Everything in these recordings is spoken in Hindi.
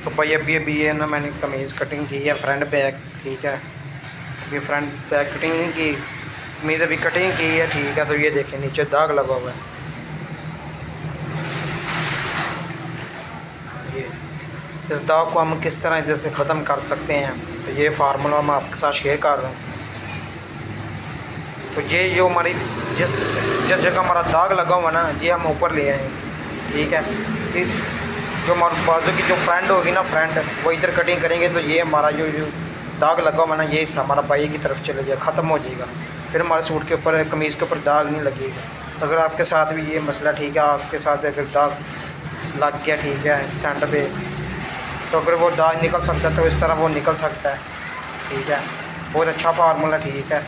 तो भाई अभी ये ना मैंने कमीज़ कटिंग की है फ्रंट बैक, ठीक है। ये फ्रंट बैक कटिंग नहीं की, कमीज़ अभी कटिंग की है, ठीक है। तो ये देखें नीचे दाग लगा हुआ है। ये इस दाग को हम किस तरह इधर से ख़त्म कर सकते हैं, तो ये फार्मूला मैं आपके साथ शेयर कर रहा हूँ। तो ये जो हमारी जिस जिस जगह हमारा दाग लगा हुआ ना, ये हम ऊपर ले आएंगे, ठीक है। जो हमारे बाजू की जो फ्रंट होगी ना, फ्रंट वो इधर कटिंग करेंगे तो ये हमारा जो दाग लगा हुआ ना, ये हिस्सा हमारा बाई की तरफ चले जाएगा, ख़त्म हो जाएगा। फिर हमारे सूट के ऊपर, कमीज़ के ऊपर दाग नहीं लगेगा। अगर आपके साथ भी ये मसला, ठीक है, आपके साथ अगर दाग लग गया, ठीक है, सेंटर पे, तो अगर वो दाग निकल सकता है तो इस तरह वो निकल सकता है, ठीक है। बहुत अच्छा फार्मूला, ठीक है।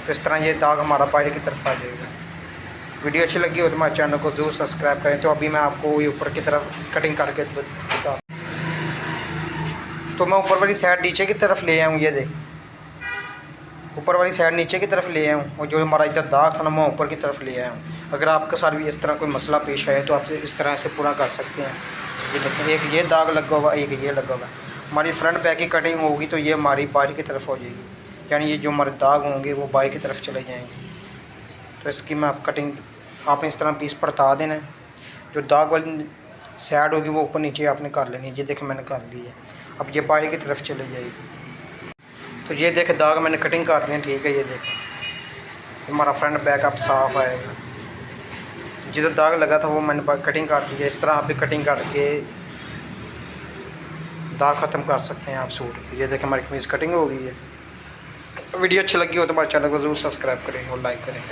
तो इस तरह ये दाग हमारा बाहर की तरफ आ जाएगा। वीडियो अच्छी लगी हो तो हमारे चैनल को ज़रूर सब्सक्राइब करें। तो अभी मैं आपको ये ऊपर की तरफ कटिंग करके बता, तो मैं ऊपर वाली साइड नीचे की तरफ ले आऊँ, ये देख, ऊपर वाली साइड नीचे की तरफ ले आऊँ, और जो हमारा इधर दाग था ना, मैं ऊपर की तरफ ले आऊँ। अगर आपके साथ भी इस तरह कोई मसला पेश आए तो आप इस तरह से पूरा कर सकते हैं। ये देखिए, एक ये दाग लगा हुआ, एक ये लगा हुआ। हमारी फ्रंट बैक की कटिंग होगी तो ये हमारी बाहर की तरफ हो जाएगी, यानी ये जो हमारे दाग होंगे वो बाहर की तरफ चले जाएंगे। तो इसकी मैं आप कटिंग, आपने इस तरह पीस परता देना है। जो दाग वाली साइड होगी वो ऊपर नीचे आपने कर लेनी है। ये देखें मैंने कर ली है, अब ये बाहर की तरफ चली जाएगी। तो ये देखें दाग मैंने कटिंग कर दी है, ठीक है। ये देखें हमारा फ्रंट बैक अब साफ़ आएगा। जिधर दाग लगा था वो मैंने कटिंग कर दी है। इस तरह आप भी कटिंग करके दाग ख़त्म कर सकते हैं आप सूट की। ये देखें हमारी कमीज़ कटिंग हो गई है। वीडियो अच्छी लगी हो तो हमारे चैनल को ज़रूर सब्सक्राइब करें और लाइक करें।